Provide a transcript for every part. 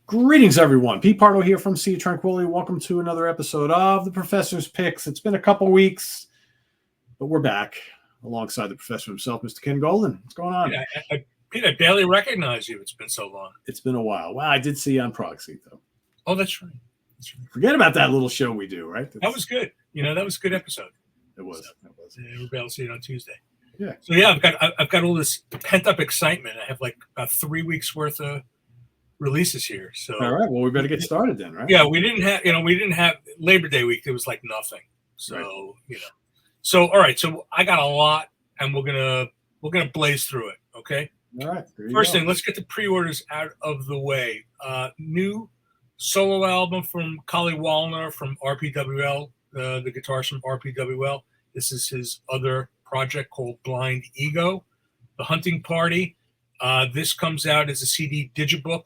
Greetings, everyone. Pete Pardo here from Sea of Tranquility. Welcome to another episode of the Professor's Picks. It's been a couple weeks, but we're back alongside the professor himself, Mr. Ken Golden. What's going on? Yeah, Pete, I barely recognize you. It's been so long. It's been a while. Well, I did see you on Proxy, though. Oh, that's right. Forget about that little show we do, right? That was good. That was a good episode. It was. We'll be able to see it on Tuesday. Yeah. So yeah, I've got all this pent up excitement. I have like about 3 weeks worth of releases here. So all right. Well, we better get started then, right? Yeah, we didn't have Labor Day week. There was like nothing. So right. So all right. So I got a lot, and we're gonna blaze through it. Okay. All right. First thing, let's get the pre-orders out of the way. New solo album from Kali Wallner from RPWL, the guitarist from RPWL. This is his other project called Blind Ego, The Hunting Party. This comes out as a CD digibook,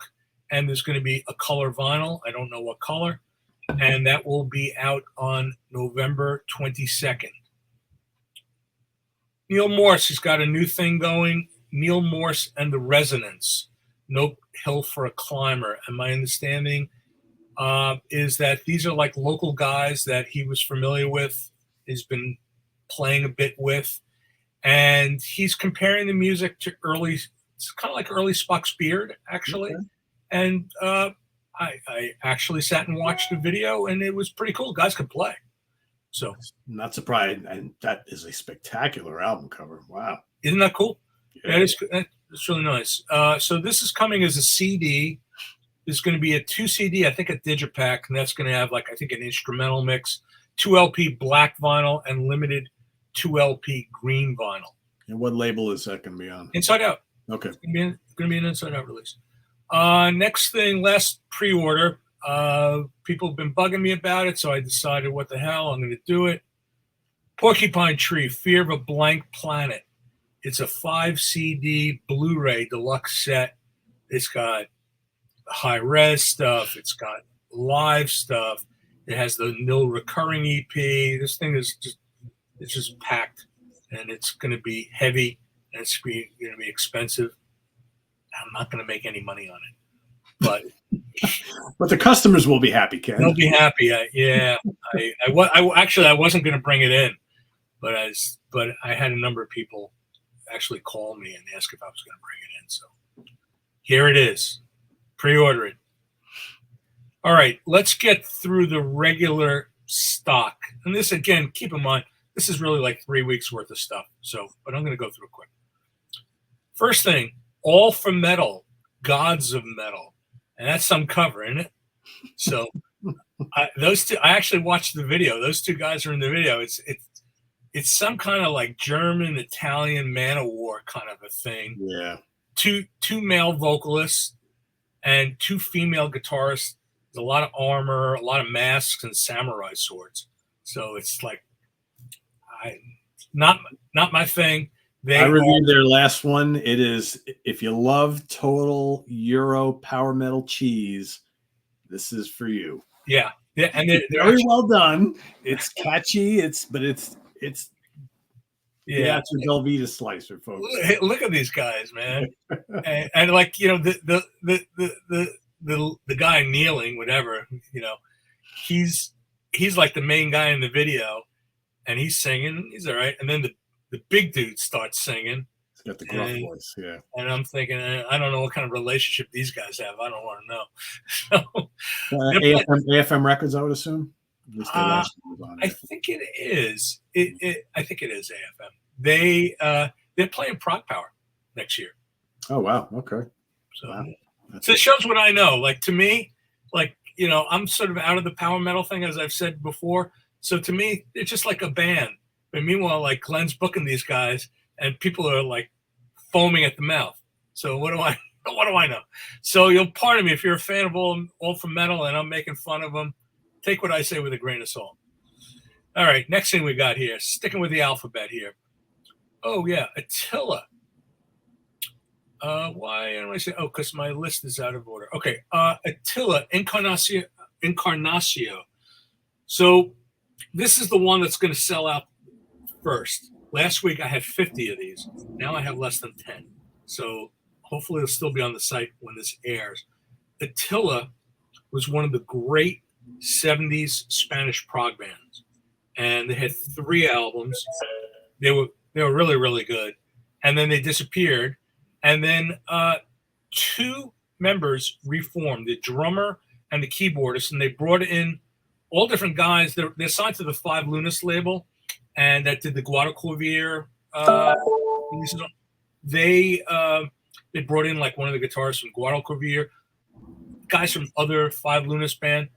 and there's going to be a color vinyl. I don't know what color. And that will be out on November 22nd. Neil Morse has got a new thing going. Neil Morse and the Resonance, No Hill for a Climber. And my understanding is that these are like local guys that he was familiar with, has been playing a bit with. And he's comparing the music to it's kind of like early Spock's Beard, actually. Okay. And I actually sat and watched the video, and it was pretty cool. Guys could play. So not surprised. And that is a spectacular album cover. Wow. Isn't that cool? Yeah. That's really nice. So this is coming as a CD. There's going to be a 2 CD, I think a digipack, and that's going to have like, I think, an instrumental mix, 2 LP black vinyl, and limited 2 LP green vinyl. And what label is that going to be on? Inside Out. Okay. It's going to be an Inside Out release. Next thing, last pre-order. People have been bugging me about it, so I decided, what the hell, I'm going to do it. Porcupine Tree, Fear of a Blank Planet. It's a 5 CD Blu-ray deluxe set. It's got high-res stuff. It's got live stuff. It has the nil recurring EP. This thing is just packed, and it's going to be heavy, and it's going to be expensive. I'm not going to make any money on it, but the customers will be happy, Ken. They'll be happy. I wasn't going to bring it in, but I had a number of people actually call me and ask if I was going to bring it in. So here it is. Pre-order it. All right, let's get through the regular stock. And this, again, keep in mind, this is really like 3 weeks worth of stuff. But I'm going to go through it quick. First thing, All for Metal, Gods of Metal. And that's some cover, isn't it? So those two, I actually watched the video. Those two guys are in the video. It's some kind of like German, Italian man of war kind of a thing. Yeah. Two male vocalists and 2 female guitarists. There's a lot of armor, a lot of masks, and samurai swords. So it's like, not my thing. I reviewed their last one. It is, if you love total Euro power metal cheese, this is for you. Yeah, and they're very well done. It's catchy. It's yeah, it's a Velveeta slicer, folks. Look at these guys, man, and like the guy kneeling, whatever, he's like the main guy in the video, and he's singing. He's all right, and then the big dude starts singing. He's got the gruff voice, yeah. And I'm thinking, I don't know what kind of relationship these guys have. I don't want to know. AFM Records, I would assume. I think it is. I think it is AFM. They're playing Prog Power next year. Oh wow! Okay. So, wow. So it shows what I know. Like, to me, like, I'm sort of out of the power metal thing, as I've said before. So to me, it's just like a band. But meanwhile, like, Glenn's booking these guys, and people are like foaming at the mouth. So what do I know? So you'll pardon me if you're a fan of all for metal, and I'm making fun of them. Take what I say with a grain of salt. All right, next thing we got here, sticking with the alphabet here. Oh yeah, Attila. Why do I say? Oh, because my list is out of order. Okay, Attila Incarnatio. So this is the one that's going to sell out first. Last week I had 50 of these. Now I have less than 10. So hopefully it'll still be on the site when this airs. Attila was one of the great 70s Spanish prog bands. And they had 3 albums. They were really, really good. And then they disappeared. And then 2 members reformed, the drummer and the keyboardist, and they brought in all different guys. They're signed to the Five Lunas label, and that did the Guadalquivir releases. They brought in like one of the guitarists from Guadalquivir, guys from other Five Lunas band.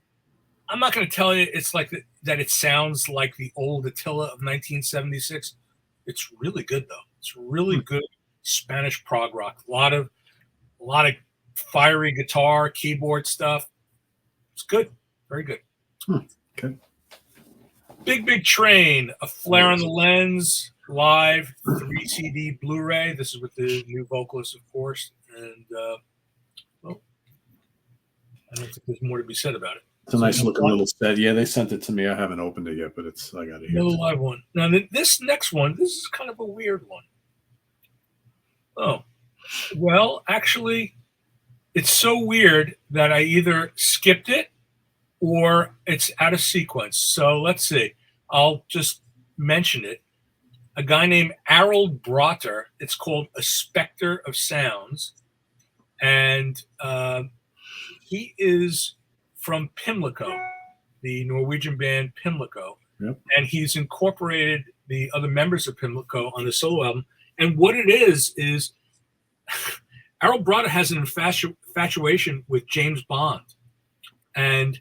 I'm not going to tell you it's like that. It sounds like the old Attila of 1976. It's really good though. It's really good Spanish prog rock. A lot of fiery guitar, keyboard stuff. It's good, very good. Okay. Big Train, A Flare on the Lens, live, 3 CD Blu-ray. This is with the new vocalist, of course. And well, I don't think there's more to be said about it. It's a nice looking little set. Yeah, they sent it to me. I haven't opened it yet, but I got to hear. Another live one. Now this next one, this is kind of a weird one. Oh, well, actually, it's so weird that I either skipped it or it's out of sequence. So let's see. I'll just mention it. A guy named Harold Brotter. It's called A Spectre of Sounds. And he is from Pimlico, the Norwegian band Pimlico. Yep. And he's incorporated the other members of Pimlico on the solo album. And what it is Harold Brotter has an infatuation with James Bond. And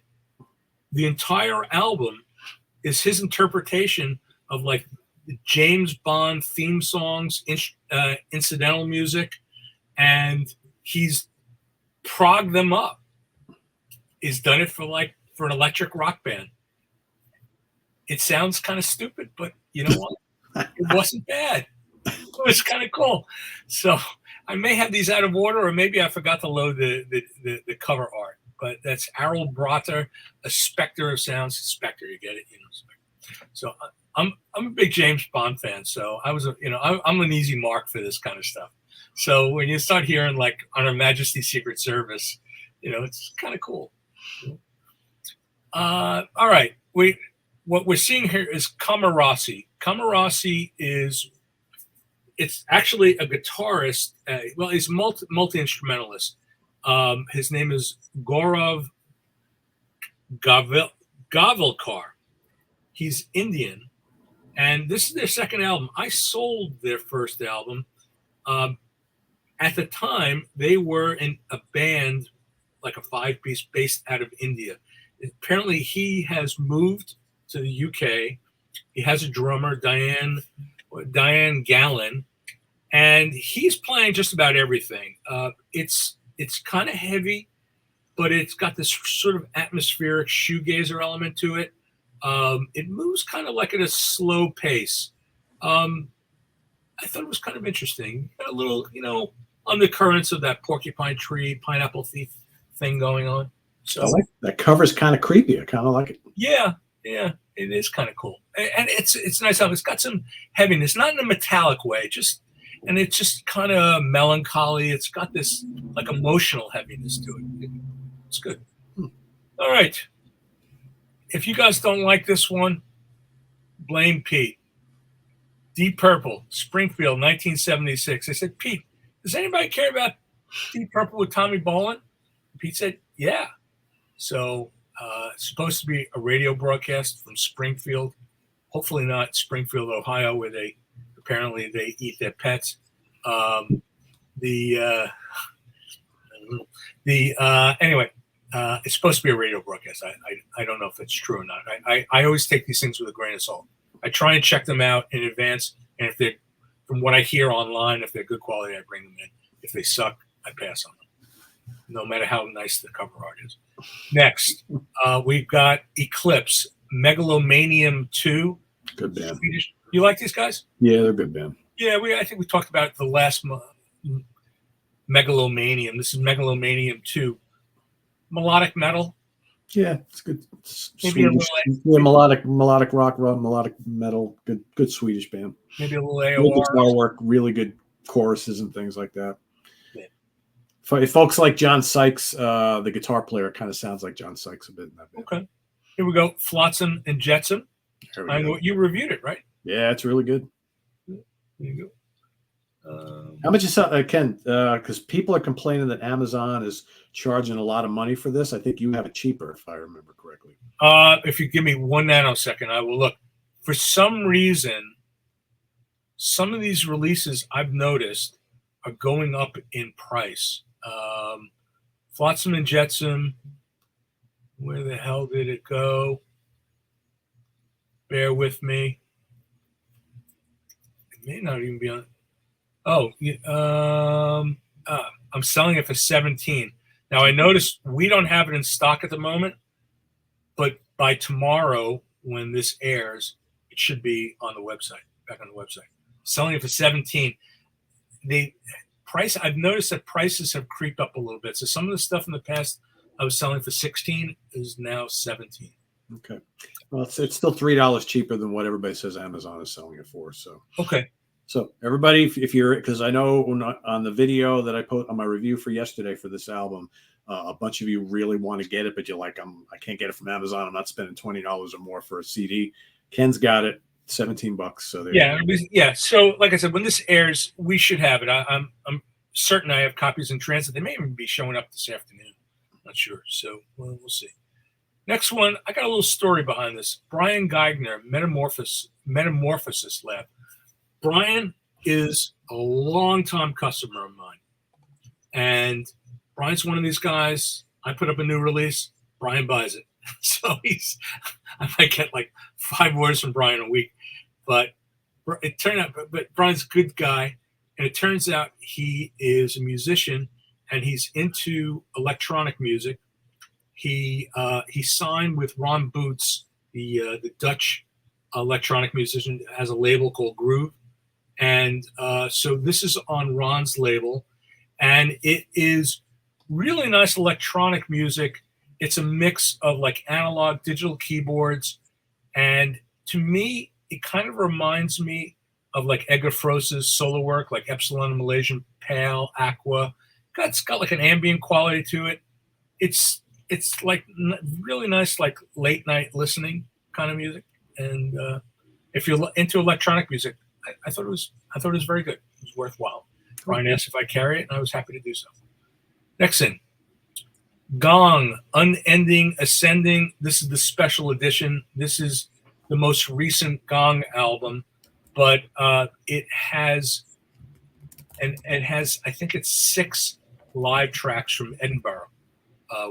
the entire album is his interpretation of like the James Bond theme songs, incidental music, and he's progged them up. He's done it for an electric rock band. It sounds kind of stupid, but you know what? It wasn't bad. It was kind of cool. So I may have these out of order, or maybe I forgot to load the cover art. But that's Harold Brotter, A Spectre of Sounds. Spectre, you get it, Spectre. So I'm a big James Bond fan. So I'm an easy mark for this kind of stuff. So when you start hearing like on Her Majesty's Secret Service, it's kind of cool. All right, what we're seeing here is Camarasi. Camarasi it's actually a guitarist. He's multi-instrumentalist. His name is Gaurav Gavalkar. He's Indian, and this is their second album. I sold their first album. At the time, they were in a band, like a 5-piece based out of India. Apparently, he has moved to the UK. He has a drummer, Diane Gallen, and he's playing just about everything. It's kind of heavy, but it's got this sort of atmospheric shoegazer element to it. It moves kind of like at a slow pace. I thought it was kind of interesting. Got a little, undercurrents of that Porcupine Tree, Pineapple Thief thing going on. So I like that cover's kind of creepy. I kind of like it. Yeah, it is kind of cool, and it's nice. It's got some heaviness, not in a metallic way, and it's just kind of melancholy. It's got this like emotional heaviness to it. It's good. All right. If you guys don't like this one, blame Pete. Deep Purple, Springfield, 1976. I said, Pete, does anybody care about Deep Purple with Tommy Bolin? Pete said, yeah. So it's supposed to be a radio broadcast from Springfield. Hopefully not Springfield, Ohio, where they eat their pets. Anyway, it's supposed to be a radio broadcast. I don't know if it's true or not. I always take these things with a grain of salt. I try and check them out in advance, and if they're, from what I hear online, if they're good quality, I bring them in. If they suck, I pass on them, no matter how nice the cover art is. Next, we've got Eclipse, Megalomanium 2. Good band. You like these guys? Yeah, they're a good band. Yeah, I think we talked about it the last Megalomanium. This is Megalomanium 2. Melodic metal. Yeah, it's good. Maybe melodic rock, melodic metal. Good Swedish band. Maybe a little Good AOR. guitar work, really good choruses and things like that. Yeah. Folks like John Sykes, the guitar player, kind of sounds like John Sykes a bit in that band. Okay. Here we go. Flotsam and Jetsam. I know you reviewed it, right? Yeah, it's really good. There you go. How much is Ken? Because people are complaining that Amazon is charging a lot of money for this. I think you have it cheaper, if I remember correctly. If you give me 1 nanosecond, I will look. For some reason, some of these releases I've noticed are going up in price. Flotsam and Jetsam. Where the hell did it go? Bear with me. It may not even be on. Oh, I'm selling it for $17. Now I noticed we don't have it in stock at the moment, but by tomorrow, when this airs, it should be on the website. Back on the website. Selling it for $17. The price. I've noticed that prices have creeped up a little bit. So some of the stuff in the past I was selling for $16 is now $17. Okay. Well, it's still $3 cheaper than what everybody says Amazon is selling it for. So okay. So everybody, if you're, because I know on the video that I put on my review for yesterday for this album, a bunch of you really want to get it, but you're like, I can't get it from Amazon. I'm not spending $20 or more for a CD. Ken's got it, $17. So yeah. So like I said, when this airs, we should have it. I'm certain I have copies in transit. They may even be showing up this afternoon. I'm not sure. So we'll see. Next one, I got a little story behind this. Brian Geigner, Metamorphosis Lab. Brian is a longtime customer of mine. And Brian's one of these guys. I put up a new release, Brian buys it. So I might get like 5 orders from Brian a week. But it turned out, but Brian's a good guy. And it turns out he is a musician and he's into electronic music. He signed with Ron Boots, the Dutch electronic musician, has a label called Groove. And so this is on Ron's label, and it is really nice electronic music. It's a mix of like analog, digital keyboards, and to me, it kind of reminds me of like Edgar Frose's solo work, like Epsilon and Malaysian Pale, Aqua. It's got like an ambient quality to it. It's like really nice, like late night listening kind of music. And if you're into electronic music, I thought it was very good. It was worthwhile. Brian asked if I carry it, and I was happy to do so. Next thing, Gong, Unending Ascending. This is the special edition. This is the most recent Gong album, but it has I think it's 6 live tracks from Edinburgh,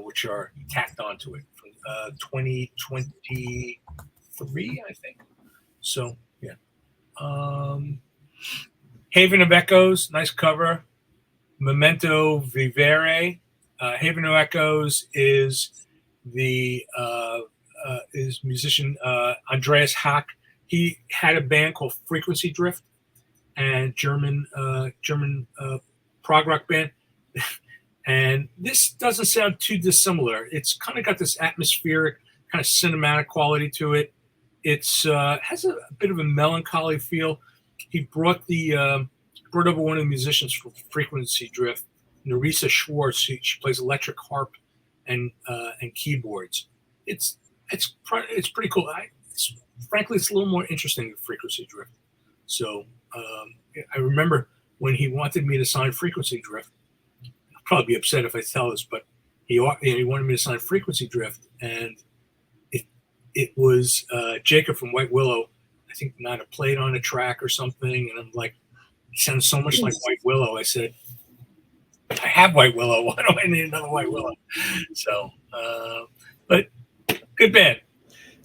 which are tacked onto it from 2023, I think. So yeah. Haven of Echoes, nice cover. Memento Vivere. Haven of Echoes is the musician Andreas Hack. He had a band called Frequency Drift, and German prog rock band. And this doesn't sound too dissimilar. It's kind of got this atmospheric, kind of cinematic quality to it. It's has a bit of a melancholy feel. He brought over one of the musicians from Frequency Drift, Nerissa Schwartz. She plays electric harp and keyboards. It's pretty cool. Frankly, it's a little more interesting than Frequency Drift. So I remember when he wanted me to sign Frequency Drift. I'll probably be upset if I tell this, but he wanted me to sign Frequency Drift, and it was Jacob from White Willow. I think might have played on a track or something, and I'm like, it sounds so much like White Willow. I said, I have White Willow. Why do I need another White Willow? So, but good band.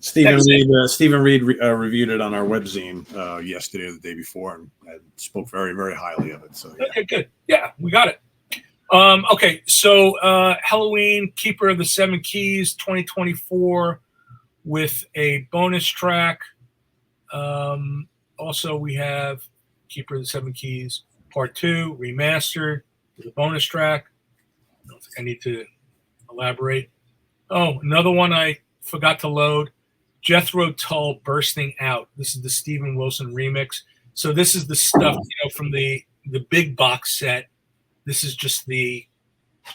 Stephen Reed reviewed it on our webzine yesterday or the day before, and spoke very, very highly of it. So yeah. Okay, good. Yeah, we got it. Okay, so Halloween, Keeper of the Seven Keys, 2024, with a bonus track. Also, we have Keeper of the Seven Keys Part 2 remastered with a bonus track. I don't think I need to elaborate. Oh, another one I forgot to load. Jethro Tull Bursting Out. This is the Steven Wilson remix. So this is the stuff from the big box set. This is just the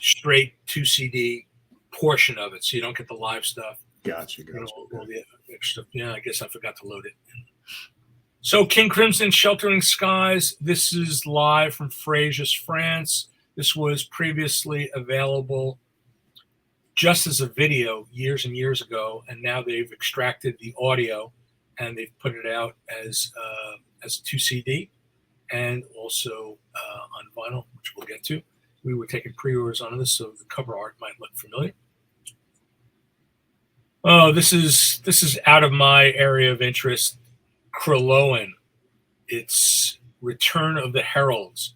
straight 2 CD portion of it, so you don't get the live stuff. Gotcha. All the extra. Yeah, I guess I forgot to load it. So King Crimson, Sheltering Skies. This is live from Fréjus, France. This was previously available just as a video years and years ago, and now they've extracted the audio and they've put it out as a 2 CD and also on vinyl, which we'll get to. We were taking pre-orders on this, so the cover art might look familiar. Oh, this is out of my area of interest. Kraloan. It's Return of the Heralds.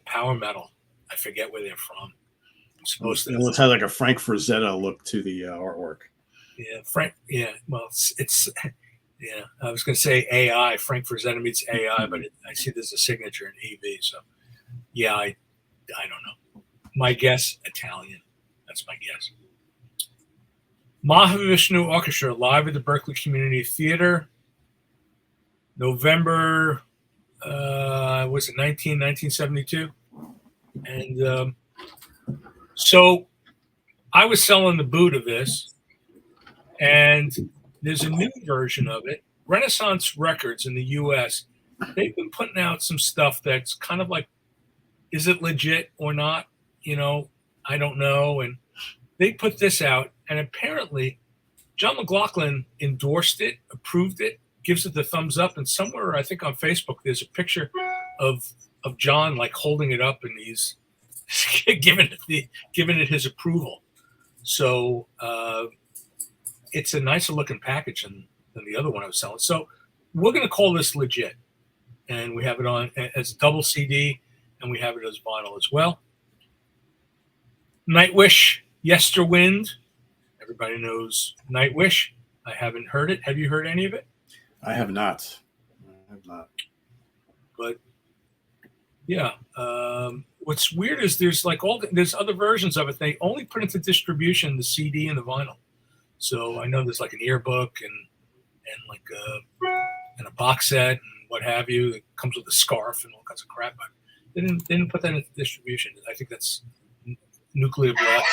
Power metal. I forget where they're from. It looks like a Frank Frazetta look to the artwork. Yeah, Frank. Yeah, well, it's yeah. I was going to say AI. Frank Frazetta meets AI, but I see there's a signature in EV. So, yeah, I don't know. My guess, Italian. That's my guess. Mahavishnu Orchestra live at the Berkeley Community Theater. November, was it 1972? And so I was selling the boot of this, and there's a new version of it. Renaissance Records in the U.S., they've been putting out some stuff that's kind of like, is it legit or not? You know, I don't know. And they put this out, and apparently John McLaughlin endorsed it, approved it, gives it the thumbs up, and somewhere, I think on Facebook, there's a picture of John like holding it up, and he's giving it his approval. So it's a nicer looking package than the other one I was selling. So we're going to call this legit, and we have it on as a double CD, and we have it as vinyl as well. Nightwish, Yesterwind. Everybody knows Nightwish. I haven't heard it. Have you heard any of it? I have not. But yeah, what's weird is there's other versions of it. They only put into distribution the CD and the vinyl. So I know there's like an earbook and like a box set and what have you. It comes with a scarf and all kinds of crap. But they didn't put that into distribution. I think that's nuclear blast.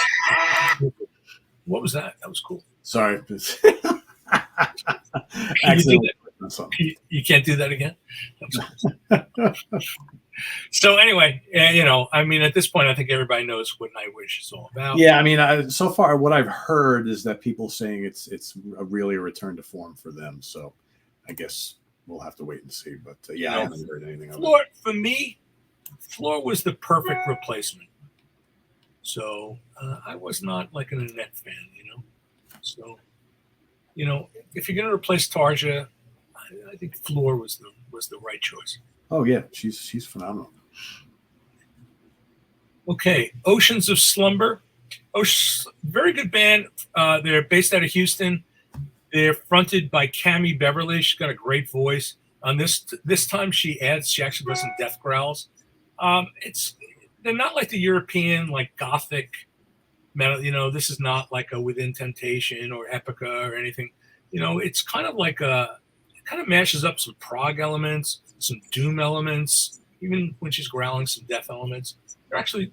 What was that? That was cool. Sorry. You can't do that again. So anyway, you know, I mean, at this point, I think everybody knows what Nightwish is all about. Yeah, I mean, so far what I've heard is that people saying it's really a return to form for them. So I guess we'll have to wait and see. But yeah, I haven't heard anything of it. For me, Floor was the perfect replacement. So I was not like an Annette fan, you know. So, you know, if you're going to replace Tarja, I think Floor was the right choice. Oh yeah, she's phenomenal. Okay, Oceans of Slumber, very good band. They're based out of Houston. They're fronted by Cammie Beverly. She's got a great voice. On this time, she actually does some death growls. They're not like the European like gothic metal. You know, this is not like a Within Temptation or Epica or anything. You know, it's kind of like it kind of mashes up some prog elements, some doom elements, even when she's growling, some death elements. They're actually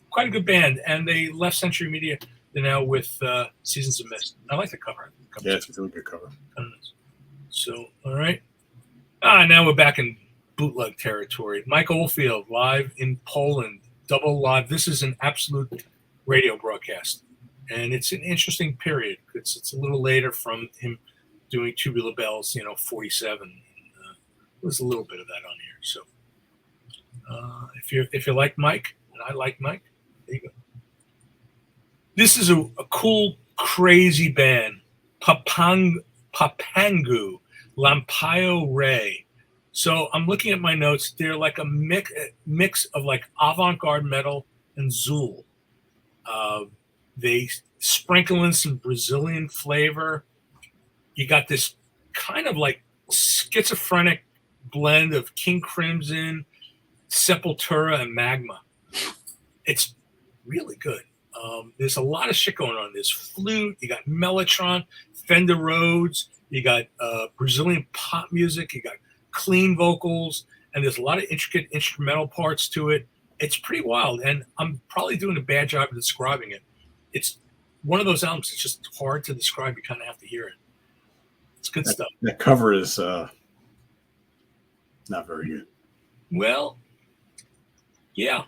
quite a good band, and they left Century Media. They're now with Seasons of Mist. I like the cover. Yeah, it's a really good cover. So, all right. Now we're back in bootleg territory. Mike Oldfield live in Poland, double live. This is an absolute radio broadcast, and it's an interesting period. It's a little later from him doing Tubular Bells, 47. There's a little bit of that on here. So if you like Mike, and I like Mike, there you go. This is a cool, crazy band, Papangu Lampayo Ray. So I'm looking at my notes. They're like a mix of like avant-garde metal and Zool. They sprinkle in some Brazilian flavor. You got this kind of like schizophrenic blend of King Crimson, Sepultura, and Magma. It's really good. There's a lot of shit going on. There's flute, you got Mellotron, Fender Rhodes, you got Brazilian pop music, you got clean vocals, and there's a lot of intricate instrumental parts to it. it's pretty wild, and I'm probably doing a bad job of describing it. It's one of those albums. It's just hard to describe. You kind of have to hear it. It's good stuff. That cover is not very good. Well, yeah.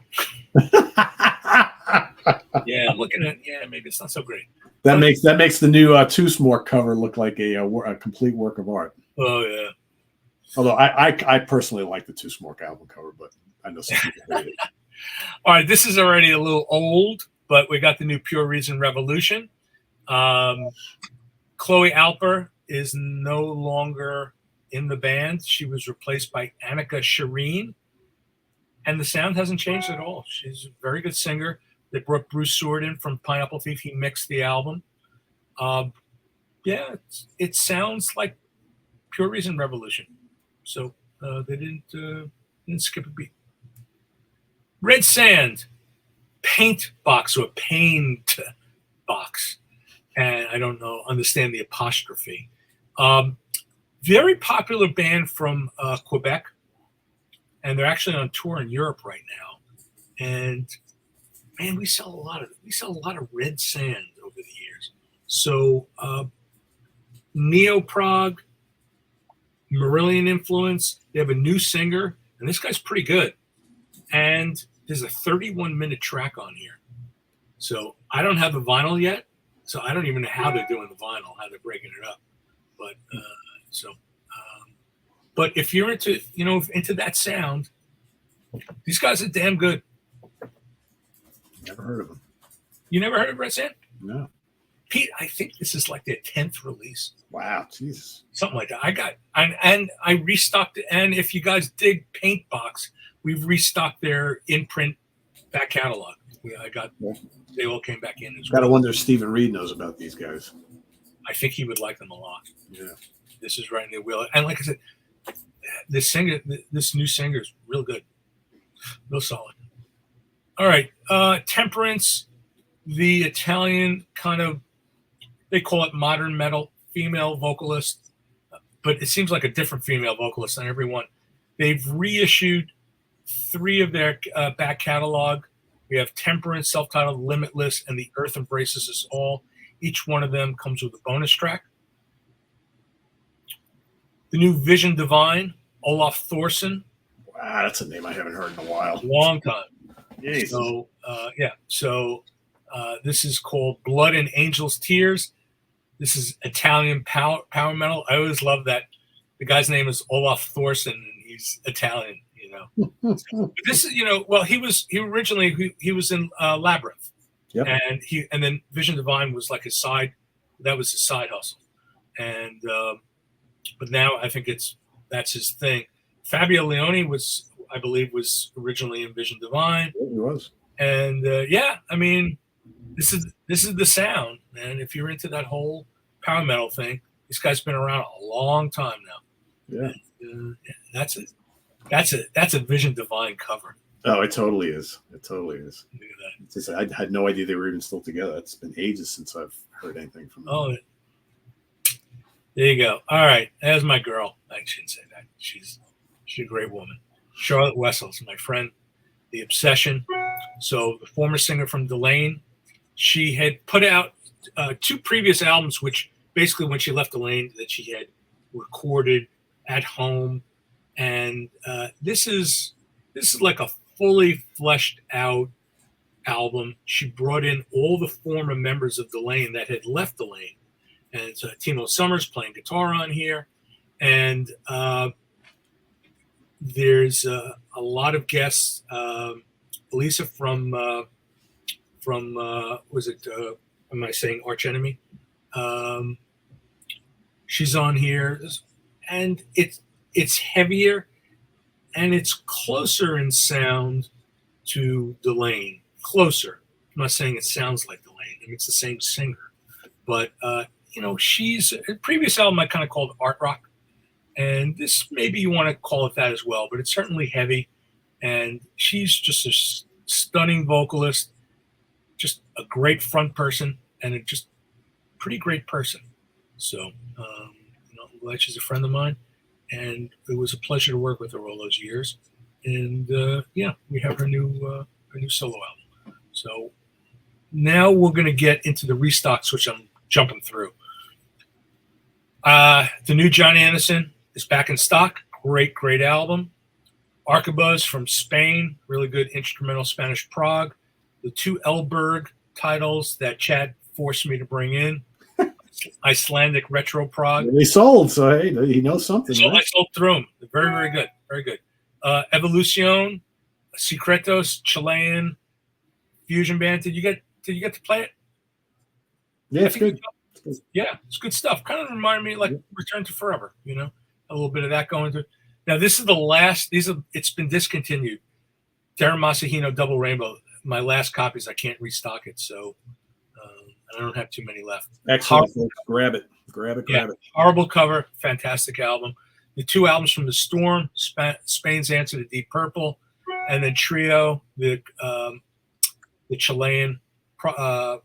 Yeah, looking at maybe it's not so great. That makes the new Two Smoke cover look like a complete work of art. Oh yeah. Although I personally like the Two Smoke album cover, but I know some people hate it. All right, this is already a little old, but we got the new Pure Reason Revolution. Chloe Alper is no longer in the band. She was replaced by Annika Shireen, and the sound hasn't changed at all. She's a very good singer. They brought Bruce Seward in from Pineapple Thief. He mixed the album. Yeah, it sounds like Pure Reason Revolution. So they didn't skip a beat. Red Sand, paint box or paint box, and I don't understand the apostrophe. Very popular band from Quebec, and they're actually on tour in Europe right now. And man, we sell a lot of Red Sand over the years. So neo-prog, Marillion influence. They have a new singer, and this guy's pretty good. And there's a 31-minute track on here. So I don't have the vinyl yet, so I don't even know how they're doing the vinyl, how they're breaking it up. But but if you're into that sound, these guys are damn good. Never heard of them. You never heard of Red Sand? No. Pete, I think this is like their 10th release. Wow, Jesus. Something like that. And I restocked it. And if you guys dig Paint Box, we've restocked their in-print back catalog. They all came back in as well. Gotta wonder if Stephen Reed knows about these guys. I think he would like them a lot. Yeah. This is right in their wheel. And like I said, this new singer is real good. Real solid. All right. Temperance, the Italian kind of, they call it modern metal, female vocalist, but it seems like a different female vocalist than everyone. They've reissued 3 of their back catalog. We have Temperance, self-titled, Limitless, and The Earth Embraces Us All. Each one of them comes with a bonus track. The new Vision Divine, Olaf Thorson. Wow, that's a name I haven't heard in a while. Long time. Jesus. So, So this is called Blood and Angels' Tears. This is Italian power metal. I always love that. The guy's name is Olaf Thorson, and he's Italian, This is, he originally was in Labyrinth. Yep. And then Vision Divine was like his side hustle. And but now I think that's his thing. Fabio Leone was originally in Vision Divine. He was. And this is the sound, man. If you're into that whole power metal thing, this guy's been around a long time now. Yeah. And, that's a Vision Divine cover. Oh, it totally is. It totally is. Look at that. Just, I had no idea they were even still together. It's been ages since I've heard anything from them. Oh, there you go. All right, there's my girl. I shouldn't say that. She's a great woman. Charlotte Wessels, my friend, The Obsession. So the former singer from Delane, she had put out 2 previous albums, which basically when she left Delane, that she had recorded at home, and this is like a fully fleshed out album. She brought in all the former members of Delane that had left Delane, and it's Timo Summers playing guitar on here, and there's a lot of guests. Elisa from was it? Am I saying Arch Enemy? She's on here, and it's heavier, and it's closer in sound to Delane. Closer. I'm not saying it sounds like Delane. I mean, it's the same singer, but she's a previous album I kind of called art rock, and this maybe you want to call it that as well. But it's certainly heavy, and she's just a stunning vocalist, just a great front person, and a just pretty great person. So I'm glad she's a friend of mine, and it was a pleasure to work with her all those years. And yeah, we have her new solo album. So now we're going to get into the restocks, which I'm jumping through. The new John Anderson is back in stock. Great album. Arquebus from Spain, really good instrumental Spanish prog. The two Elberg titles that Chad forced me to bring in. Icelandic retro prog. They sold, so hey, he knows something. So right? I sold through them. They're very good. Very good. Evolucion, Secretos, Chilean fusion band. Did you get to play it? Yeah, it's good. Yeah, it's good stuff. Kind of reminded me like Return to Forever, you know, a little bit of that going through. Now this is the last. It's been discontinued. Darren Masahino Double Rainbow. My last copies. I can't restock it, so I don't have too many left. Excellent, folks. Grab it. Grab it. Horrible cover. Fantastic album. The two albums from The Storm, Spain's Answer to Deep Purple, and then Trio, the Chilean prog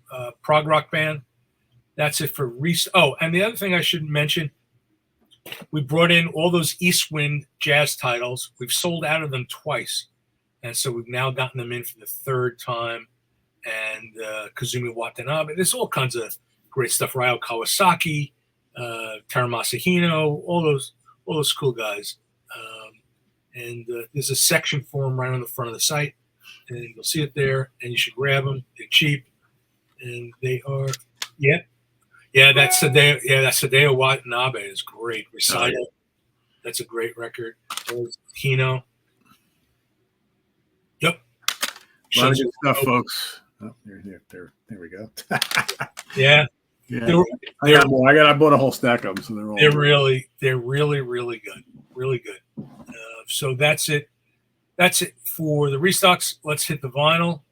rock band. That's it for Oh, and the other thing I should mention, we brought in all those Eastwind jazz titles. We've sold out of them twice, and so we've now gotten them in for the third time. And Kazumi Watanabe. There's all kinds of great stuff. Ryo Kawasaki, Taro Masahino, all those cool guys. And there's a section for them right on the front of the site, and you'll see it there. And you should grab them. They're cheap, and they are That's Sadeo Watanabe is great. Recital. That's a great record. Hino. Yep. A lot of good stuff, folks. Oh, there we go. Yeah. I bought a whole stack of them, so they're really good. Really good. So that's it. That's it for the restocks. Let's hit the vinyl.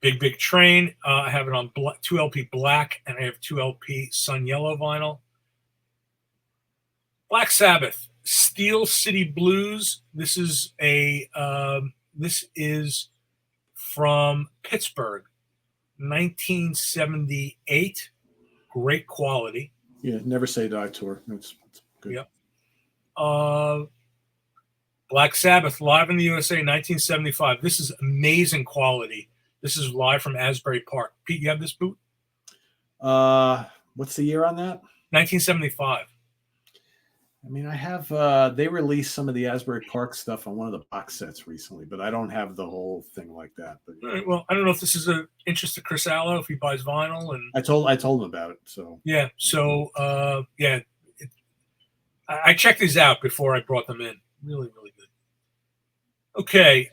Big Train. I have it on 2 LP black, and I have 2 LP sun yellow vinyl. Black Sabbath, Steel City Blues. This is from Pittsburgh, 1978. Great quality. Yeah, Never Say Die tour. That's good. Yep. Black Sabbath, live in the USA, 1975. This is amazing quality. This is live from Asbury Park. Pete, you have this boot? What's the year on that? 1975. I mean, I have they released some of the Asbury Park stuff on one of the box sets recently, but I don't have the whole thing like that. But well, I don't know if this is of interest to Chris Allo if he buys vinyl, and I told him about it. So yeah, I checked these out before I brought them in. Really good. Okay,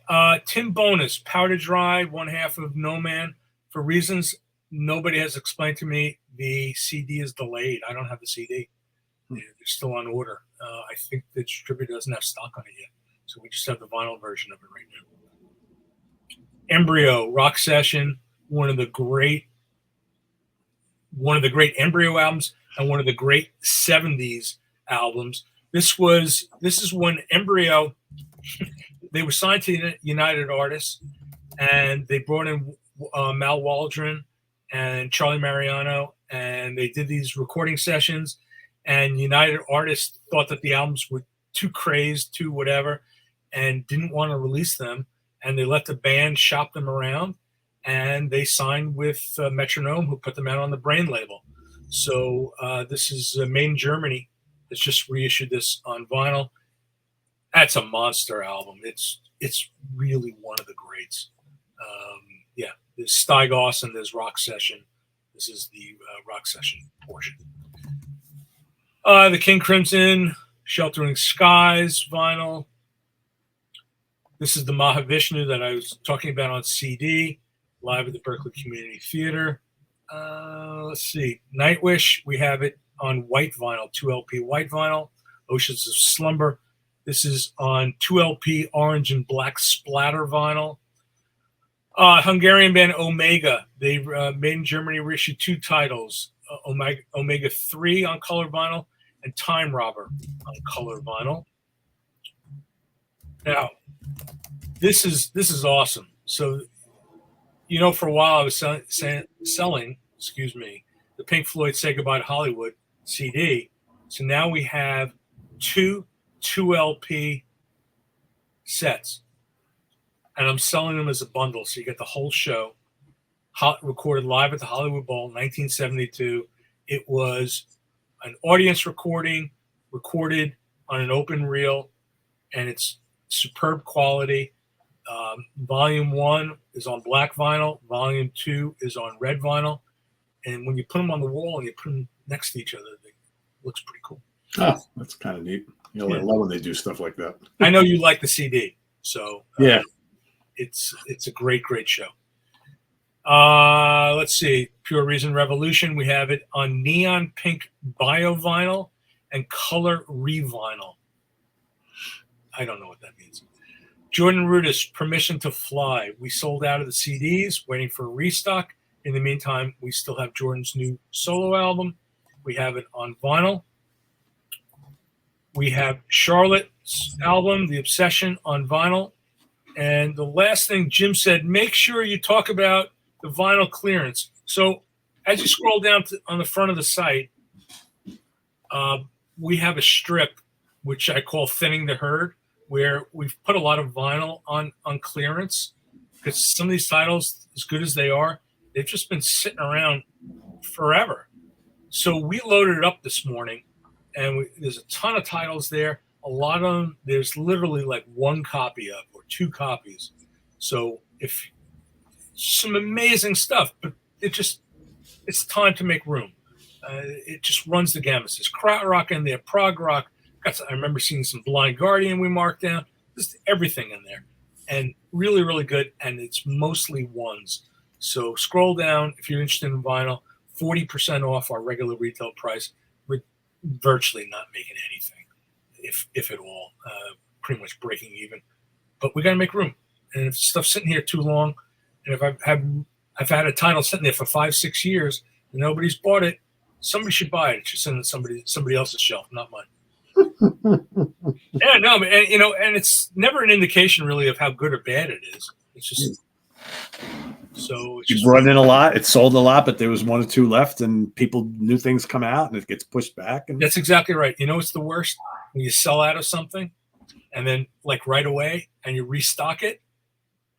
Tim Bonus, Powder Dry, one half of No Man. For reasons nobody has explained to me, the CD is delayed. I don't have the CD. They're still on order. I think the distributor doesn't have stock on it yet, so we just have the vinyl version of it right now. Embryo, Rock Session, one of the great Embryo albums and one of the great 70s albums. This is when Embryo, they were signed to United Artists, and they brought in Mal Waldron and Charlie Mariano, and they did these recording sessions. And United Artists thought that the albums were too crazed, too whatever, and didn't want to release them. And they let the band shop them around, and they signed with Metronome, who put them out on the Brain label. So this is made in Germany. It's just reissued this on vinyl. That's a monster album. It's really one of the greats. There's Stygos and there's Rock Session. This is the Rock Session portion. The King Crimson, Sheltering Skies vinyl. This is the Mahavishnu that I was talking about on CD, live at the Berkeley Community Theater. Let's see. Nightwish, we have it on white vinyl, 2 LP white vinyl. Oceans of Slumber. This is on 2 LP orange and black splatter vinyl. Hungarian band Omega. They made in Germany, reissued 2 titles. Omega 3 on color vinyl and Time Robber on color vinyl. Now, this is awesome. So, for a while I was selling, the Pink Floyd Say Goodbye to Hollywood CD. So now we have 2 LP sets, and I'm selling them as a bundle. So you get the whole show, recorded live at the Hollywood Bowl, 1972. It was an audience recording, recorded on an open reel, and it's superb quality. Volume 1 is on black vinyl. Volume 2 is on red vinyl. And when you put them on the wall and you put them next to each other, it looks pretty cool. Oh, that's kind of neat. I love when they do stuff like that. I know you like the CD, so yeah, it's a great show. Let's see, Pure Reason Revolution. We have it on neon pink bio vinyl and color revinyl. I don't know what that means. Jordan Rudess, Permission to Fly. We sold out of the CDs, waiting for a restock. In the meantime, we still have Jordan's new solo album. We have it on vinyl. We have Charlotte's album, The Obsession, on vinyl. And the last thing Jim said, make sure you talk about the vinyl clearance. So as you scroll down on the front of the site, we have a strip, which I call Thinning the Herd, where we've put a lot of vinyl on clearance, because some of these titles, as good as they are, they've just been sitting around forever. So we loaded it up this morning, and there's a ton of titles there. A lot of them, there's literally like one copy of, or two copies. So some amazing stuff, but it's time to make room. It just runs the gamut. There's krautrock in there, prog rock. I remember seeing some Blind Guardian we marked down. Just everything in there, and really, really good. And it's mostly ones. So scroll down if you're interested in vinyl. 40% off our regular retail price. We're virtually not making anything, if at all. Pretty much breaking even. But we got to make room. And if stuff's sitting here too long, and if I've had a title sitting there for 5-6 years and nobody's bought it, somebody should buy it. It should sit on somebody else's shelf, not mine. Yeah, no, and it's never an indication really of how good or bad it is. It's just you brought in a lot, it sold a lot, but there was 1 or 2 left, and new things come out, and it gets pushed back. And that's exactly right. You know what's the worst? When you sell out of something, and then like right away, and you restock it,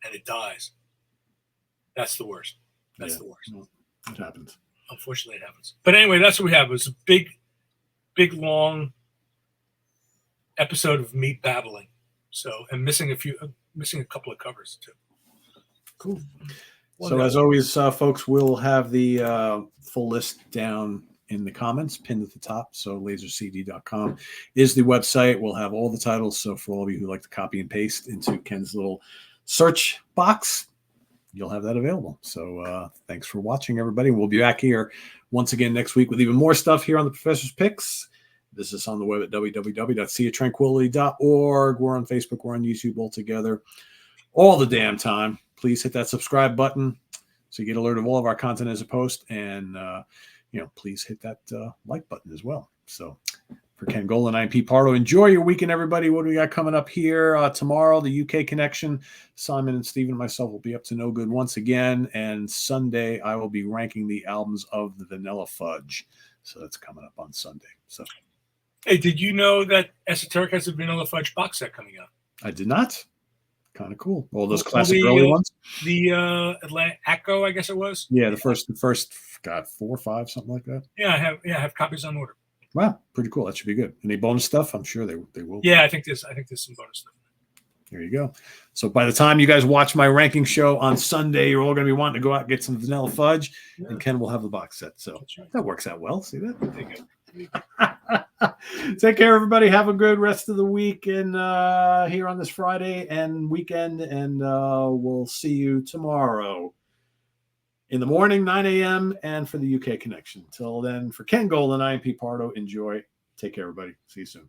and it dies. That's the worst. That's the worst. It happens. Unfortunately, it happens. But anyway, that's what we have. It was a big, long episode of me babbling. So, and missing a couple of covers too. Cool. So as always, folks, we'll have the full list down in the comments, pinned at the top. So lasercd.com is the website. We'll have all the titles. So for all of you who like to copy and paste into Ken's little search box, you'll have that available. So thanks for watching, everybody. We'll be back here once again next week with even more stuff here on the Professor's Picks. This is on the web at www.seaoftranquility.org. We're on Facebook. We're on YouTube all together all the damn time. Please hit that subscribe button so you get alert of all of our content as a post. And, please hit that like button as well. So for Ken Golden, I'm Pete Pardo. Enjoy your weekend, everybody. What do we got coming up here? Tomorrow, the UK Connection. Simon and Stephen and myself will be up to no good once again. And Sunday, I will be ranking the albums of the Vanilla Fudge. So that's coming up on Sunday. So, hey, did you know that Esoteric has a Vanilla Fudge box set coming out? I did not. Kind of cool. All those classic early ones. The Atlanta Echo, I guess it was. Yeah, the first, God, 4 or 5, something like that. Yeah, I have copies on order. Wow, pretty cool. That should be good. Any bonus stuff? I'm sure they will. Yeah, I think there's some bonus stuff. There you go. So by the time you guys watch my ranking show on Sunday, you're all going to be wanting to go out and get some Vanilla Fudge, and Ken will have the box set. So that works out well. See that? There you go. Take care, everybody. Have a good rest of the week and here on this Friday and weekend, and we'll see you tomorrow in the morning, 9 a.m. and for the UK Connection. Till then, for Ken Golden, I am Pete Pardo. Enjoy. Take care, everybody. See you soon.